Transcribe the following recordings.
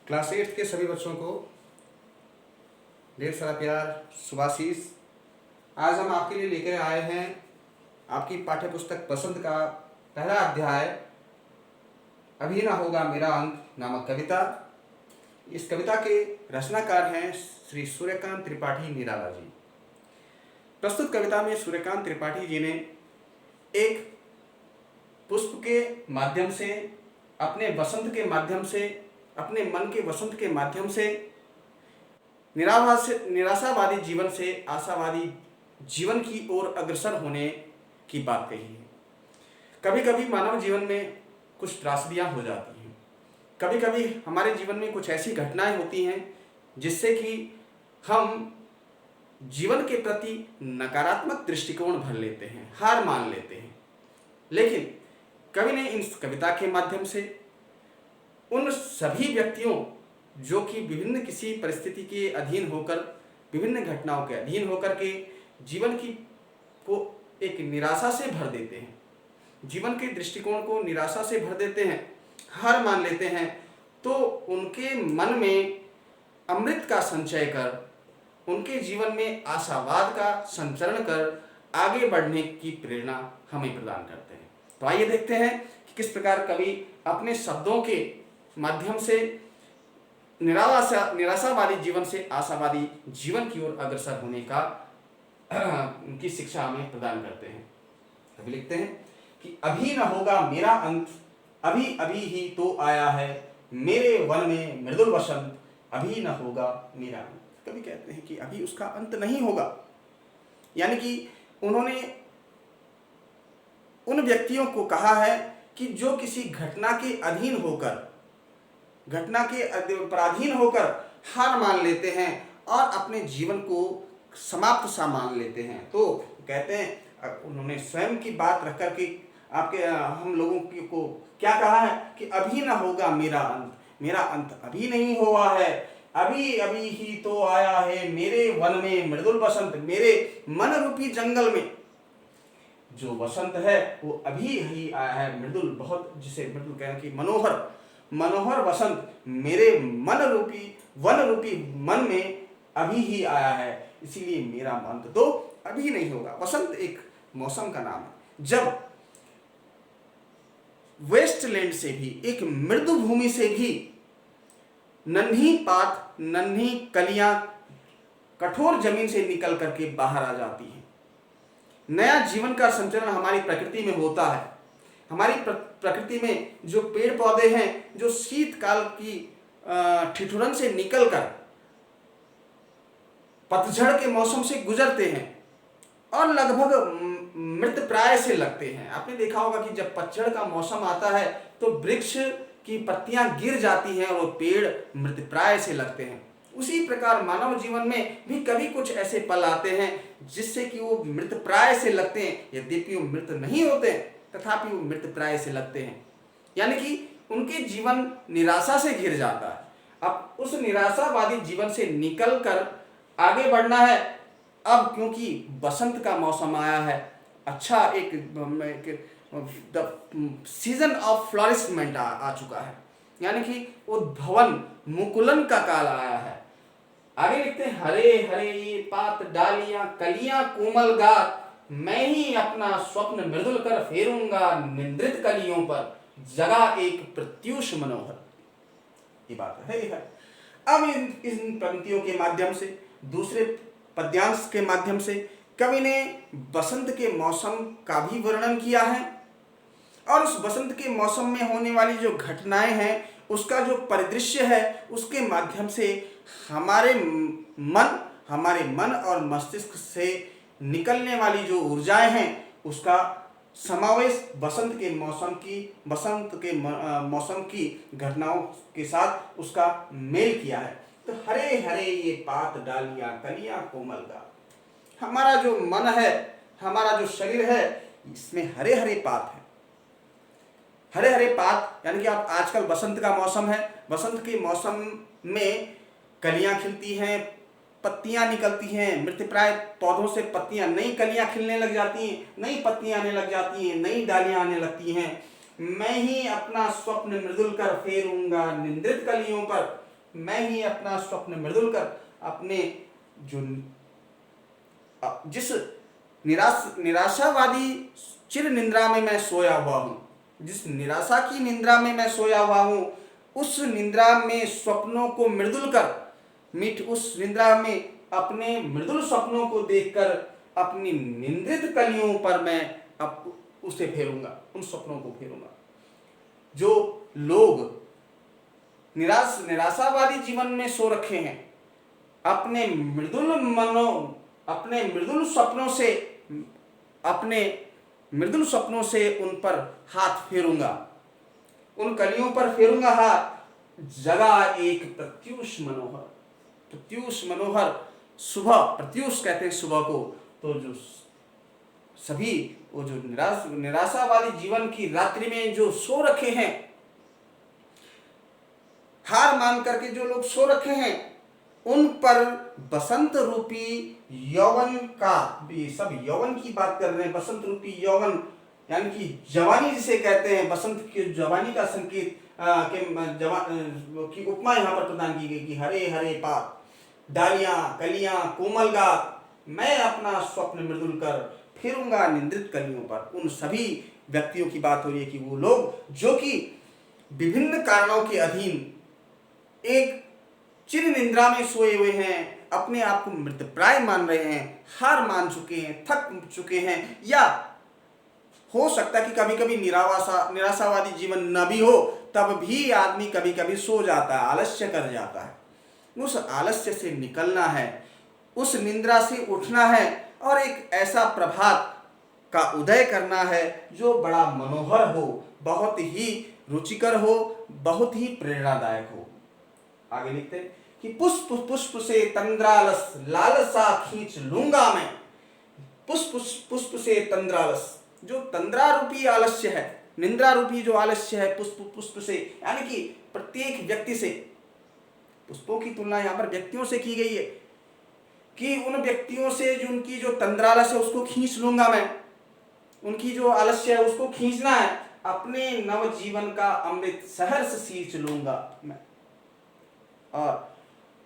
Class 8 के सभी बच्चों को ढेर सारा प्यार, शुभाशीष। आज हम आपके लिए लेकर आए हैं आपकी पाठ्य पुस्तक बसंत का पहला अध्याय अभी ना होगा मेरा अंत नामक कविता। इस कविता के रचनाकार हैं श्री सूर्यकांत त्रिपाठी निराला जी। प्रस्तुत कविता में सूर्यकांत त्रिपाठी जी ने एक पुष्प के माध्यम से, अपने वसंत के माध्यम से, अपने मन के वसंत के माध्यम से निराशावादी जीवन से आशावादी जीवन की ओर अग्रसर होने की बात कही है। कभी कभी मानव जीवन में कुछ त्रासदियाँ हो जाती हैं, कभी कभी हमारे जीवन में कुछ ऐसी घटनाएं होती हैं जिससे कि हम जीवन के प्रति नकारात्मक दृष्टिकोण भर लेते हैं, हार मान लेते हैं। लेकिन कवि ने इस कविता के माध्यम से उन सभी व्यक्तियों जो कि विभिन्न किसी परिस्थिति के अधीन होकर, विभिन्न घटनाओं के अधीन होकर के जीवन की को एक निराशा से भर देते हैं, जीवन के दृष्टिकोण को निराशा से भर देते हैं, हार मान लेते हैं, तो उनके मन में अमृत का संचय कर, उनके जीवन में आशावाद का संचरण कर आगे बढ़ने की प्रेरणा हमें प्रदान करते हैं। तो आइए देखते हैं कि किस प्रकार कवि अपने शब्दों के माध्यम से निराशावादी जीवन से आशावादी जीवन की ओर अग्रसर होने का उनकी शिक्षा हमें प्रदान करते हैं। कवि लिखते हैं कि अभी न होगा मेरा अंत, अभी अभी ही तो आया है मेरे वन में मृदुल वसंत, अभी न होगा मेरा अंत। कवि कहते हैं कि अभी उसका अंत नहीं होगा, यानी कि उन्होंने उन व्यक्तियों को कहा है कि जो किसी घटना के अधीन होकर, घटना के पराधीन होकर हार मान लेते हैं और अपने जीवन को समाप्त सा मान लेते हैं। तो कहते हैं, उन्होंने स्वयं की बात रख कर के आपके हम लोगों को क्या कहा है कि अभी ना होगा मेरा अंत, मेरा अंत अभी नहीं हुआ है, अभी अभी ही तो आया है मेरे वन में मृदुल वसंत, मेरे मन रूपी जंगल में जो वसंत है वो अभी ही आया है, मृदुल, बहुत जिसे मृदुल कहना कि मनोहर, मनोहर वसंत मेरे मन रूपी वन रूपी मन में अभी ही आया है, इसीलिए मेरा अंत तो अभी नहीं होगा। वसंत एक मौसम का नाम है, जब वेस्टलैंड से भी, एक मृदु भूमि से भी नन्ही पात, नन्ही कलियां कठोर जमीन से निकल करके बाहर आ जाती हैं। नया जीवन का संचरण हमारी प्रकृति में होता है। हमारी प्रकृति में जो पेड़ पौधे हैं, जो शीतकाल की ठिठुरन से निकलकर पतझड़ के मौसम से गुजरते हैं और लगभग मृत प्राय से लगते हैं। आपने देखा होगा कि जब पतझड़ का मौसम आता है तो वृक्ष की पत्तियां गिर जाती हैं और वो पेड़ मृत प्राय से लगते हैं। उसी प्रकार मानव जीवन में भी कभी कुछ ऐसे पल आते हैं जिससे कि वो मृत प्राय से लगते हैं, यद्यपि वो मृत नहीं होते तथापि वो मृत प्राय से लगते हैं, यानी कि उनके जीवन निराशा से घिर जाता है। अब उस निराशावादी जीवन से निकल कर आगे बढ़ना है। अब क्योंकि बसंत का मौसम आया है, अच्छा एक सीजन ऑफ फ्लॉरिशमेंट आ चुका है, यानी कि उद्भवन मुकुलन का काल आया है। आगे लिखते हैं, हरे हरे ये पात डालियां कलियां कोमल गात, मैं ही अपना स्वप्न मृदुल कर फेरूंगा निंद्रित कलियों पर, जगा एक प्रत्यूष मनोहर। ये बात है। अब इन पंक्तियों के माध्यम से, दूसरे पद्यांश के माध्यम से कवि ने बसंत के मौसम का भी वर्णन किया है और उस बसंत के मौसम में होने वाली जो घटनाएं हैं, उसका जो परिदृश्य है, उसके माध्यम से हमारे मन और मस्तिष्क से निकलने वाली जो ऊर्जाएं हैं, उसका समावेश बसंत के मौसम की घटनाओं के साथ उसका मेल किया है। तो हरे हरे ये पात डालियां कलियां कोमल गात, हमारा जो मन है, हमारा जो शरीर है, इसमें हरे हरे पात है। हरे हरे पात यानी कि आप आजकल बसंत का मौसम है, बसंत के मौसम में कलियां खिलती हैं, पत्तियां निकलती हैं, मृतप्राय पौधों से पत्तियां, नई कलियां खिलने लग जाती हैं, नई पत्तियां आने लग जाती हैं, नई डालियां आने लगती हैं। मैं ही अपना स्वप्न मृदुल कर फेरूंगा निंद्रित कलियों पर, मैं ही अपना स्वप्न मृदुल कर अपने जो जिस निराशावादी चिर निंद्रा में मैं सोया हुआ हूँ, जिस निराशा की निंद्रा में मैं सोया हुआ हूँ, उस निंद्रा में स्वप्नों को मृदुल कर उस निंद्रा में अपने मृदुल स्वप्नों को देखकर अपनी निंद्रित कलियों पर मैं अब उसे फेरूंगा, उन स्वप्नों को फेरूंगा। जो लोग निराशावादी जीवन में सो रखे हैं, अपने मृदुल स्वप्नों से उन पर हाथ फेरूंगा, उन कलियों पर फेरूंगा हाथ। जगा एक प्रत्यूष मनोहर सुबह, प्रत्यूष कहते हैं सुबह को। तो जो सभी वो जो निराशा वाली जीवन की रात्रि में जो सो रखे हैं, हार मान करके जो लोग सो रखे हैं, उन पर बसंत रूपी यौवन का भी, सब यौवन की बात कर रहे हैं, बसंत रूपी यौवन यानी कि जवानी जिसे कहते हैं, बसंत की जवानी का संकेत की उपमा यहाँ पर प्रदान की गई कि हरे हरे पात, डालियां, कलियां, कोमल गात, मैं अपना स्वप्न मृदुल कर फिरूंगा निंद्रित कलियों पर। उन सभी व्यक्तियों की बात हो रही है कि वो लोग जो कि विभिन्न कारणों के अधीन एक चिर निंद्रा में सोए हुए हैं, अपने आप को मृतप्राय मान रहे हैं, हार मान चुके हैं, थक चुके हैं, या हो सकता है कि कभी कभी निराशावादी जीवन न भी हो, तब भी आदमी कभी कभी सो जाता है, आलस्य कर जाता है। उस आलस्य से निकलना है, उस निंद्रा से उठना है और एक ऐसा प्रभात का उदय करना है जो बड़ा मनोहर हो, बहुत ही रुचिकर हो, बहुत ही प्रेरणादायक हो। आगे लिखते हैं कि पुष्प पुष्प से तंद्रालस लालसा खींच लूंगा मैं। पुष्प से तंद्रालस, जो तंद्रा रूपी आलस्य है, निंद्रा रूपी जो आलस्य है, पुष्प से यानी कि प्रत्येक व्यक्ति से, पुष्पों की तुलना यहाँ पर व्यक्तियों से की गई है कि उन व्यक्तियों से जो उनकी जो तंद्रालस है उसको खींच लूंगा मैं, उनकी जो आलस्य है उसको खींचना है, अपने नव जीवन का अमृत सहर्ष सींच लूंगा मैं। और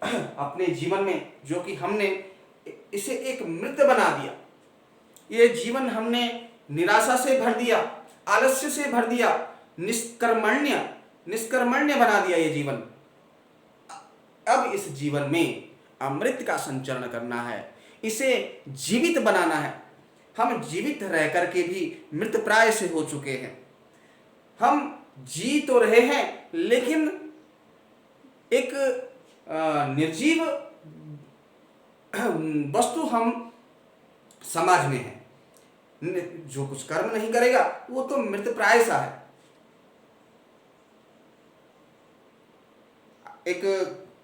अपने जीवन में जो कि हमने इसे एक मृत बना दिया, ये जीवन हमने निराशा से भर दिया, आलस्य से भर दिया, निष्कर्मण्य बना दिया ये जीवन। अब इस जीवन में अमृत का संचरण करना है, इसे जीवित बनाना है। हम जीवित रह करके भी मृतप्राय से हो चुके हैं। हम जी तो रहे हैं लेकिन एक निर्जीव वस्तु हम समाज में है। जो कुछ कर्म नहीं करेगा वो तो मृतप्राय सा है। एक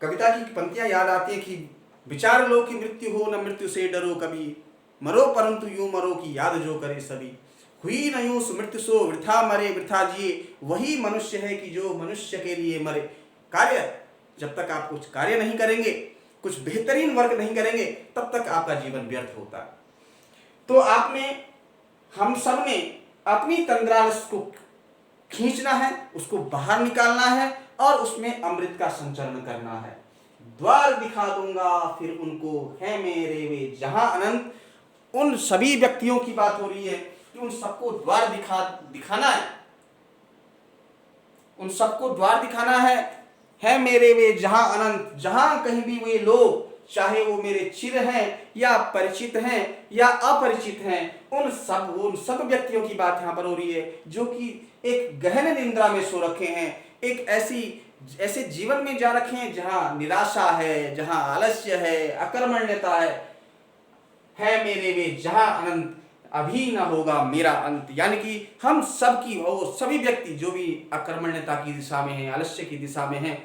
कविता की पंक्तियां याद आती है कि विचार लो कि मृत्यु हो, न मृत्यु से डरो कभी, मरो परंतु यूं मरो कि याद जो करे सभी। हुई न यूं मृत्यु सो वृथा मरे वृथा जिए, वही मनुष्य है कि जो मनुष्य के लिए मरे। कार्य, जब तक आप कुछ कार्य नहीं करेंगे, कुछ बेहतरीन वर्क नहीं करेंगे, तब तक आपका जीवन व्यर्थ होता है। तो आपने, हम सब ने अपनी तंद्रालस को खींचना है, उसको बाहर निकालना है और उसमें अमृत का संचरण करना है। द्वार दिखा दूंगा फिर उनको, है मेरे वे जहां अनंत। उन सभी व्यक्तियों की बात हो रही है कि उन सबको द्वार दिखाना है, उन सबको द्वार दिखाना है मेरे वे जहां अनंत। जहां कहीं भी वे लोग, चाहे वो मेरे चिर हैं या परिचित हैं या अपरिचित हैं, उन सब व्यक्तियों की बात यहाँ पर हो रही है जो कि एक गहन निंद्रा में सो रखे हैं, एक ऐसे जीवन में जा रखे हैं जहां निराशा है, जहां आलस्य है, अकर्मण्यता है मेरे वे जहां अनंत, अभी न होगा मेरा अंत। यानी कि हम सब की, वो सभी व्यक्ति जो भी अकर्मण्यता की दिशा में हैं, आलस्य की दिशा में हैं,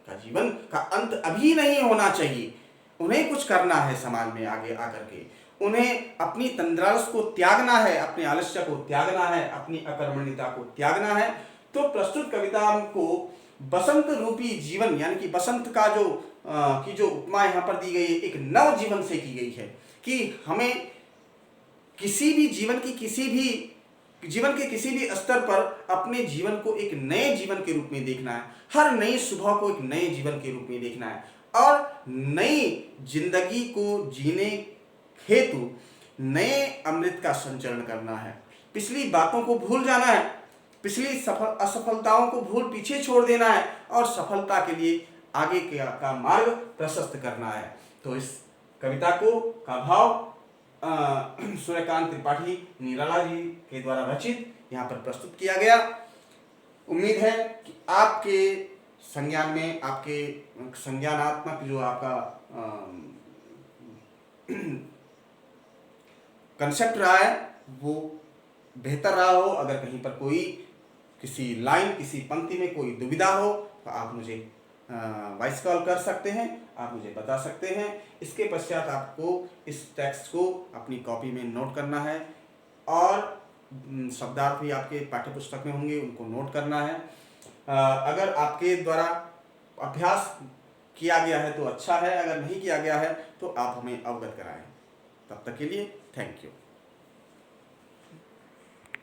का जीवन का अंत अभी नहीं होना चाहिए। उन्हें कुछ करना है समाज में आगे आकर के, उन्हें अपनी तंद्रालस को त्यागना है, अपने आलस्य को त्यागना है, अपनी अकर्मण्यता को त्यागना है। तो प्रस्तुत कविता को बसंत रूपी जीवन यानी कि बसंत का जो उपमा यहाँ पर दी गई है, एक नव जीवन से की गई है कि हमें किसी भी जीवन की किसी भी जीवन के किसी भी स्तर पर अपने जीवन को एक नए जीवन के रूप में देखना है। हर नई सुबह को एक नए जीवन के रूप में देखना है और नई जिंदगी को जीने हेतु नए अमृत का संचरण करना है। पिछली बातों को भूल जाना है, पिछली असफलताओं को भूल पीछे छोड़ देना है और सफलता के लिए आगे का मार्ग प्रशस्त करना है। तो इस कविता का भाव सूर्यकांत त्रिपाठी निराला जी के द्वारा रचित यहाँ पर प्रस्तुत किया गया। उम्मीद है कि आपके संज्ञान में, आपके संज्ञानात्मक जो आपका कंसेप्ट रहा है वो बेहतर रहा हो। अगर कहीं पर कोई किसी लाइन, किसी पंक्ति में कोई दुविधा हो तो आप मुझे वॉइस कॉल कर सकते हैं, आप मुझे बता सकते हैं। इसके पश्चात आपको इस टेक्स्ट को अपनी कॉपी में नोट करना है और शब्दार्थ भी आपके पाठ्य पुस्तक में होंगे, उनको नोट करना है। अगर आपके द्वारा अभ्यास किया गया है तो अच्छा है, अगर नहीं किया गया है तो आप हमें अवगत कराएं। तब तक के लिए थैंक यू।